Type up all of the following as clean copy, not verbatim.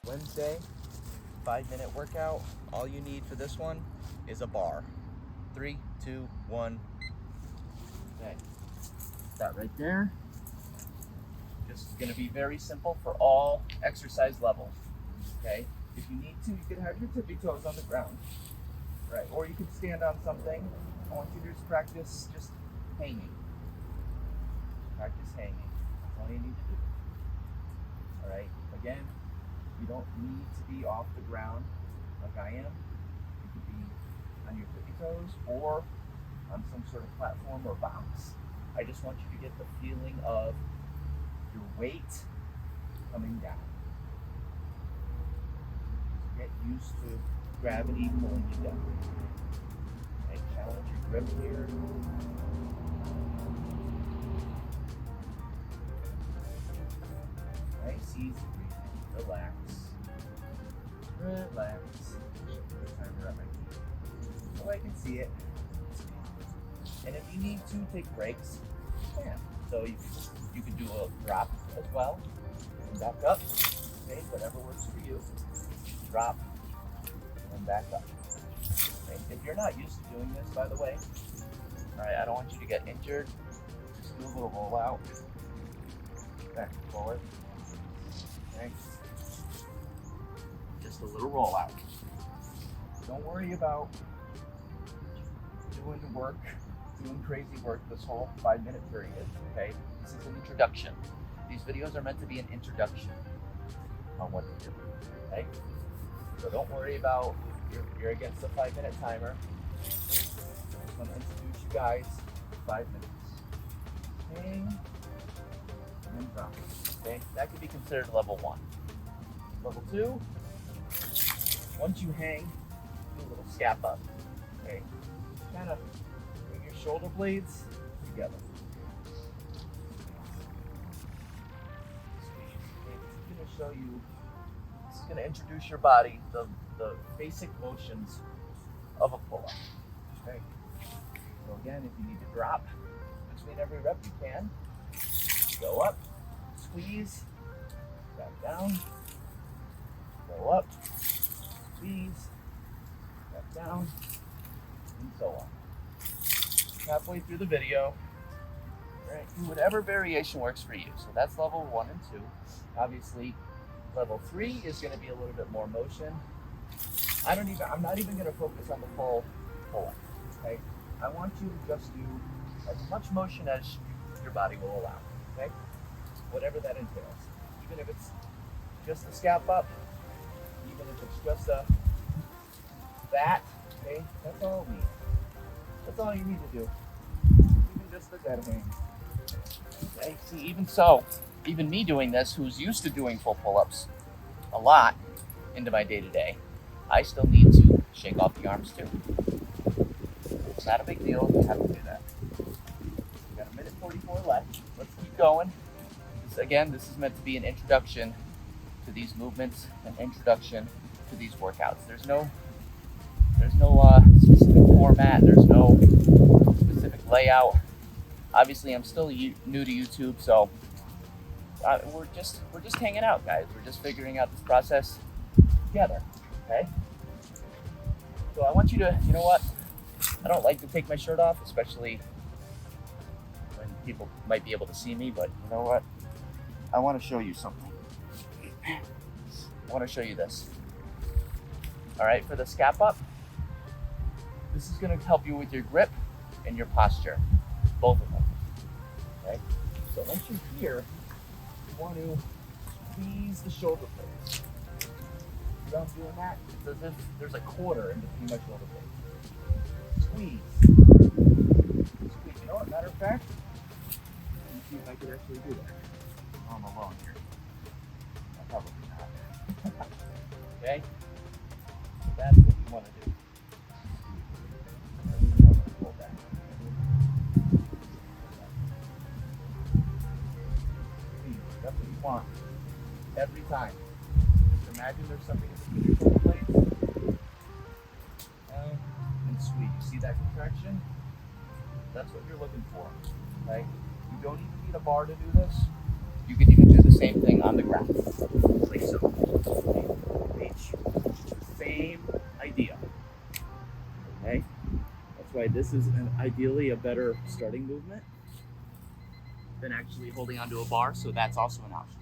Wednesday, 5-minute workout. All you need for this one is a bar. 3, 2, 1. Okay, that right there. Just gonna be very simple for all exercise levels. Okay, if you need to, you can have your tippy toes on the ground, right? Or you can stand on something. I want you to just practice just hanging. Practice hanging. That's all you need to do. All right. Again, you don't need to be off the ground like I am. You could be on your tippy toes or on some sort of platform or box. I just want you to get the feeling of your weight coming down. Get used to gravity pulling you down. Okay, challenge your grip here. Nice, easy breathing. Relax. Relax. Timer at my feet. So I can see it. And if you need to take breaks, you can. So you can do a drop as well. And back up. Okay, whatever works for you. Drop and back up. Okay. If you're not used to doing this, by the way, all right, I don't want you to get injured. Just do a little roll out. Back and forward. Okay. Just a little roll out. Don't worry about doing work, doing crazy work this whole 5-minute period, okay? This is an introduction. These videos are meant to be an introduction on what to do, okay? So don't worry about, you're against the 5-minute timer. I just want to introduce you guys to 5 minutes. Hang and drop, okay? That could be considered level 1. Level 2, once you hang, do a little scap up, okay? Kind of bring your shoulder blades together. This is going to show you, this is going to introduce your body, the basic motions of a pull-up. Okay. So again, if you need to drop between every rep, you can. Go up, squeeze, back down, go up, squeeze, back down, and so on. Halfway through the video, right, do whatever variation works for you. So that's level 1 and 2. Obviously, level 3 is going to be a little bit more motion. I'm not even going to focus on the full pull-up. Okay, I want you to just do as much motion as your body will allow. Okay, whatever that entails. Even if it's just a scap up, even if it's just a that. Okay, that's all we need. That's all you need to do. Even just the dead hang. Okay, see, even so, even me doing this, who's used to doing full pull-ups a lot into my day-to-day, I still need to shake off the arms too. It's not a big deal, you have to do that. We got 1:44 left. Let's keep going. This is meant to be an introduction to these movements, an introduction to these workouts. There's no specific format. There's no specific layout. Obviously, I'm still new to YouTube, so we're just hanging out, guys. We're just figuring out this process together. Okay. So I want you to, you know what? I don't like to take my shirt off, especially when people might be able to see me. But you know what? I want to show you something. I want to show you this. All right, for the scap up. This is going to help you with your grip and your posture, both of them. Okay? So once you're here, you want to squeeze the shoulder blades. Without doing that, it's as if there's a quarter in between my shoulder blades. Squeeze. Squeeze. You know what? Matter of fact, let me see if I could actually do that. Oh, I'm alone here. Probably not. Okay? So that's what you want to do. That's what you want every time. Just imagine there's something in between your shoulder blades. And squeeze. You see that contraction? That's what you're looking for. Okay? You don't even need a bar to do this. You can even do the same thing on the ground. Like so. Okay? this is ideally a better starting movement than actually holding onto a bar, so that's also an option.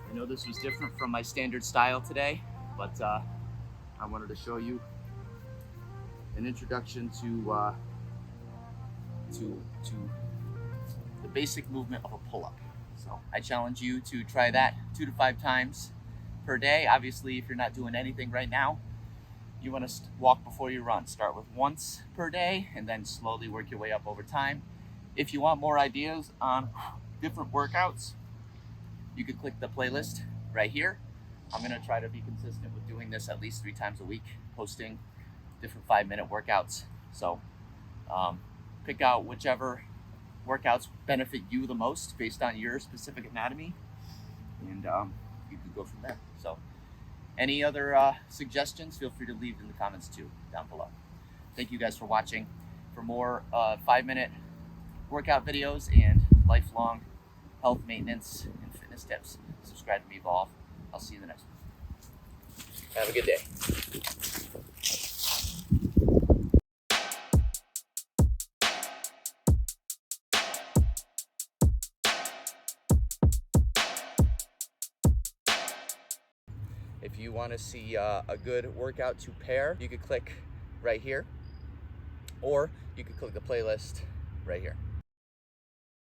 I know this was different from my standard style today, but I wanted to show you an introduction to the basic movement of a pull-up. So I challenge you to try that 2 to 5 times per day. Obviously, if you're not doing anything right now, you want to walk before you run. Start with once per day and then slowly work your way up over time. If you want more ideas on different workouts, you can click the playlist right here. I'm going to try to be consistent with doing this at least 3 times a week, posting different 5-minute workouts. So pick out whichever workouts benefit you the most based on your specific anatomy, and you can go from there. So any other suggestions, feel free to leave in the comments too down below. Thank you guys for watching. For more 5-minute workout videos and lifelong health maintenance and fitness tips, subscribe to MevolvE. I'll see you in the next one. Have a good day. If you want to see a good workout to pair, you could click right here, or you could click the playlist right here.